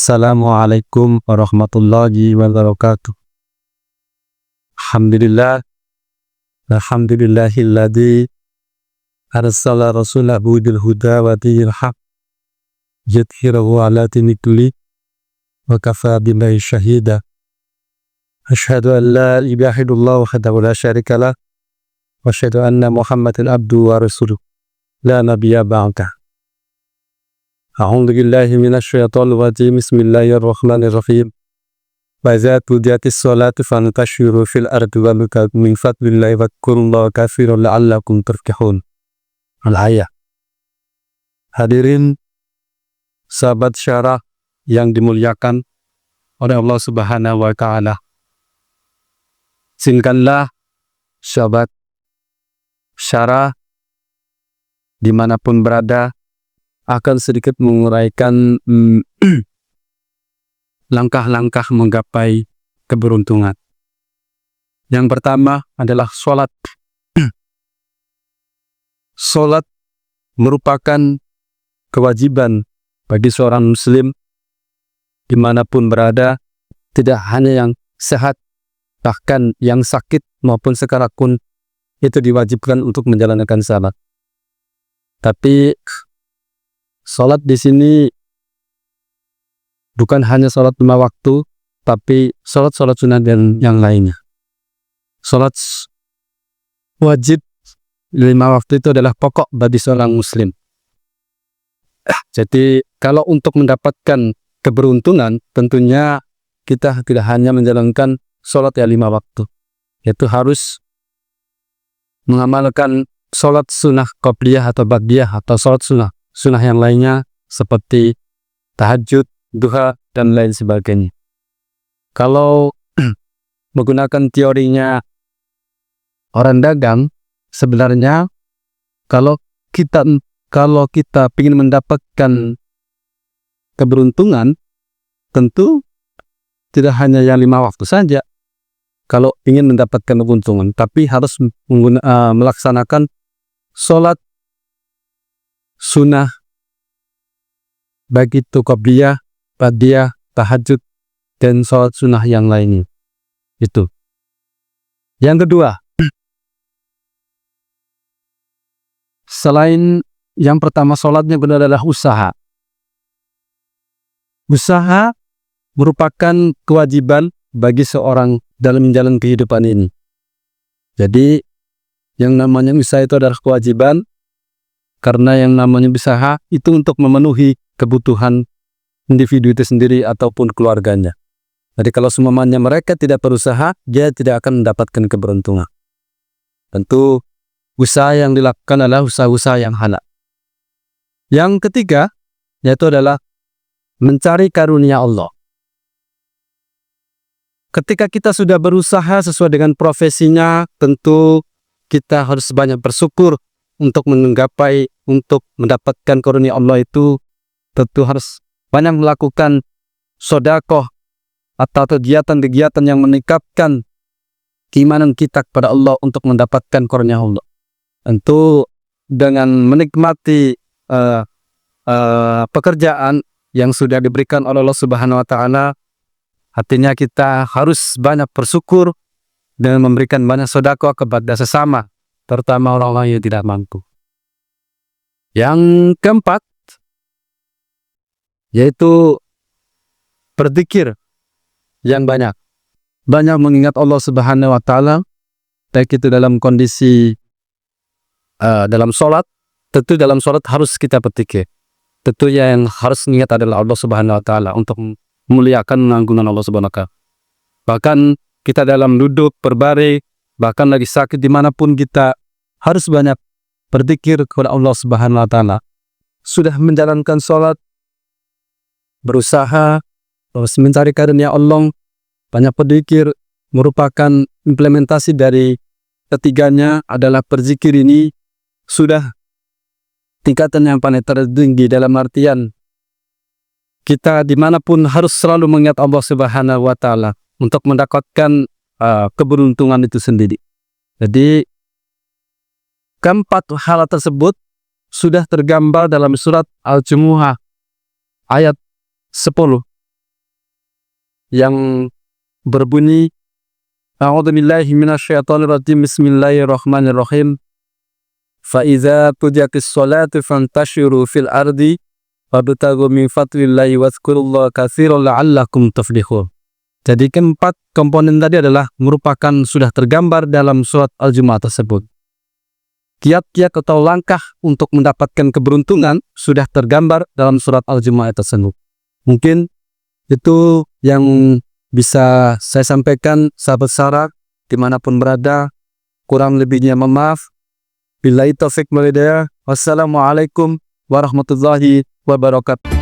Assalamualaikum warahmatullahi wabarakatuh. Alhamdulillah, alhamdulillahilladzi arsala rasulahu bil huda wa dinil haq yudhhirahu ala dini kulli wa kafa billahi syahida. Asyhadu an la ilaha illallah wahdahu la syarika lah wa asyhadu anna Muhammadan abduhu wa rasuluh la nabiyya ba'dah. A'udzu billahi minasyaitonir rajim. Bismillahirrahmanirrahim. Wa idza qudiyatis sholatu fantashiru fil ardi wabtaghu min fadlillahi wadhkurullaha katsiran la'allakum tuflihun. Al-ayah. Hadirin sahabat syarah yang dimuliakan oleh Allah Subhanahu wa taala. Izinkanlah sahabat syarah dimanapun berada akan sedikit menguraikan langkah-langkah menggapai keberuntungan. Yang pertama adalah sholat. Sholat merupakan kewajiban bagi seorang muslim dimanapun berada, tidak hanya yang sehat, bahkan yang sakit maupun sekarat pun itu diwajibkan untuk menjalankan salat. Tapi sholat di sini bukan hanya sholat 5 waktu, tapi sholat sunnah dan yang lainnya. Sholat wajib 5 waktu itu adalah pokok bagi seorang muslim. Jadi kalau untuk mendapatkan keberuntungan, tentunya kita tidak hanya menjalankan sholat 5 waktu, yaitu harus mengamalkan sholat sunnah qobliyah atau ba'diyah atau sholat sunnah yang lainnya seperti tahajud, duha, dan lain sebagainya. Kalau menggunakan teorinya orang dagang, sebenarnya kalau kita ingin mendapatkan keberuntungan, tentu tidak hanya yang 5 waktu saja. Kalau ingin mendapatkan keberuntungan, tapi harus melaksanakan sholat sunnah, baik itu qobliyah, ba'diyah, tahajud, dan sholat sunnah yang lainnya. Itu. Yang kedua, selain yang pertama sholatnya benar adalah usaha. Usaha merupakan kewajiban bagi seorang dalam menjalani kehidupan ini. Jadi, yang namanya usaha itu adalah kewajiban, karena yang namanya usaha itu untuk memenuhi kebutuhan individu itu sendiri ataupun keluarganya. Jadi kalau semuanya mereka tidak berusaha, dia tidak akan mendapatkan keberuntungan. Tentu usaha yang dilakukan adalah usaha-usaha yang halal. Yang ketiga, yaitu adalah mencari karunia Allah. Ketika kita sudah berusaha sesuai dengan profesinya, tentu kita harus banyak bersyukur untuk mendapatkan karunia Allah itu. Tentu harus banyak melakukan sedekah atau kegiatan-kegiatan yang meningkatkan keimanan kita kepada Allah untuk mendapatkan karunia Allah. Tentu dengan menikmati pekerjaan yang sudah diberikan oleh Allah Subhanahu wa taala, artinya kita harus banyak bersyukur dan memberikan banyak sedekah kepada sesama, terutama orang-orang yang tidak mampu. Yang keempat, yaitu berzikir yang banyak. Banyak mengingat Allah Subhanahu wa taala, baik itu dalam kondisi dalam sholat. Tentu dalam sholat harus kita berzikir. Tentu yang harus mengingat adalah Allah Subhanahu wa taala untuk memuliakan mengagungkan Allah Subhanahu wa taala. Bahkan kita dalam duduk, berbaring, bahkan lagi sakit, dimanapun kita harus banyak berzikir kepada Allah Subhanahu wa taala. Sudah menjalankan sholat, berusaha, terus mencari karunia Allah, banyak berzikir, merupakan implementasi dari ketiganya adalah berzikir ini sudah tingkatan yang paling tertinggi, dalam artian kita dimanapun harus selalu mengingat Allah Subhanahu wa taala untuk mendapatkan keberuntungan itu sendiri. Jadi keempat hal tersebut sudah tergambar dalam surat Al-Jumu'ah ayat 10. yang berbunyi A'udzubillahi minasyaitonirrajim. Bismillahirrahmanirrahim. Fa iza qudiyatis sholatu fantashiru fil ardi wabtaghu min fadlillahi wadhkurullaha katsiran la'allakum tuflihun. Jadi keempat komponen tadi adalah merupakan sudah tergambar dalam surat Al-Jumu'ah tersebut. Kiat-kiat atau langkah untuk mendapatkan keberuntungan sudah tergambar dalam surat Al-Jumu'ah tersebut. Mungkin itu yang bisa saya sampaikan, sahabat Sarah dimanapun berada. Kurang lebihnya maaf. Billahi taufiq wal hidayah. Wassalamualaikum warahmatullahi wabarakatuh.